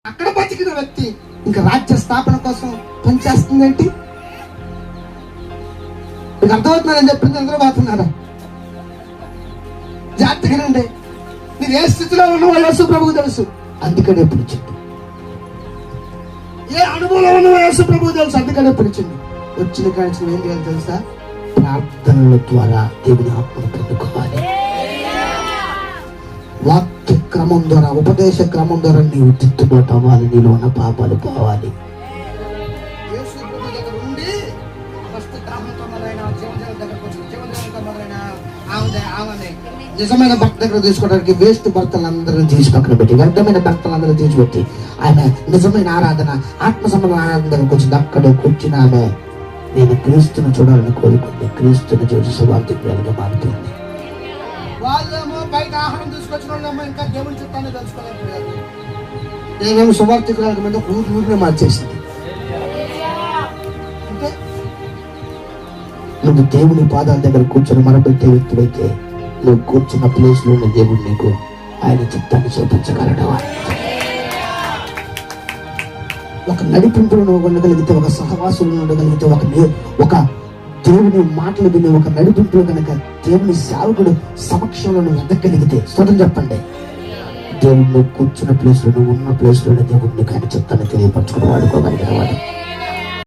అక్కడ బతికిన వ్యక్తి ఇంకా రాజ్య స్థాపన కోసం పనిచేస్తుందేంటి? మీకు అర్థమవుతుందని చెప్పింది అందరూ బాగుతున్నారా? జాగ్రత్తగానండి. మీరు ఏ స్థితిలో ఉన్నవాళ్ళు యేసు ప్రభువు తెలుసు, అందుకనే పిలిచింది. ఏ అనుభవంలో ఉన్నవో యేసు ప్రభువు తెలుసు, అందుకనే పిలిచింది. వచ్చిన కాల్సిన ఏం చేయాలి తెలుసా? ప్రార్థనల ద్వారా దేవుని ఆత్మను పొందుకోవాలి. వాక్య క్రమం ద్వారా, ఉపదేశ క్రమం ద్వారా నీవు తిట్టుబాటు అవ్వాలి, నీలో ఉన్న పాపాలు పోవాలి. నిజమైన భర్త దగ్గర తీసుకోవడానికి వేస్ట్ భర్తలందరినీ తీసి పక్కన పెట్టి, వ్యర్థమైన భర్తలందరూ తీసిపెట్టి ఆమె నిజమైన ఆరాధన, ఆత్మ సంబంధమైన ఆరాధన దగ్గరకు వచ్చింది. అక్కడ కూర్చుని ఆమె నేను క్రీస్తును చూడాలని కోరుకుంది. క్రీస్తుని చూసి సువార్థికురాలుగా మారిపోయింది. వాళ్ళేమో బయట ఆహారం తీసుకొచ్చిన వాళ్ళేమో ఇంకా దేవుని చిత్తాన్ని తెలుసుకోలేకపోయారు. నేనేమో సువార్థికురాల మీద ఊరినే మార్చేసింది. అంటే నువ్వు దేవుని పాదాల దగ్గర కూర్చొని మరపెట్టే వ్యక్తులైతే నువ్వు కూర్చున్న ప్లేస్ లోనే దేవుడు నీకు ఆయన చిత్తాన్ని చూపించగలడు. ఒక నడిపింపులు నువ్వు ఉండగలిగితే, ఒక సహవాసులు ఉండగలిగితే, ఒక దేవుని మాటలు విని ఒక నడిపింపులు కనుక దేవుని సేవకుడు సమక్షంలో నువ్వు ఎదగలిగితే, స్తోత్రం చెప్పండి. దేవుడు నువ్వు కూర్చున్న ప్లేస్ లో, నువ్వు ఉన్న ప్లేస్ లోనే దేవుడు నీకు ఆయన చిత్తాన్ని తెలియపరచుకుని వాడుకోగలిగిన వాడు.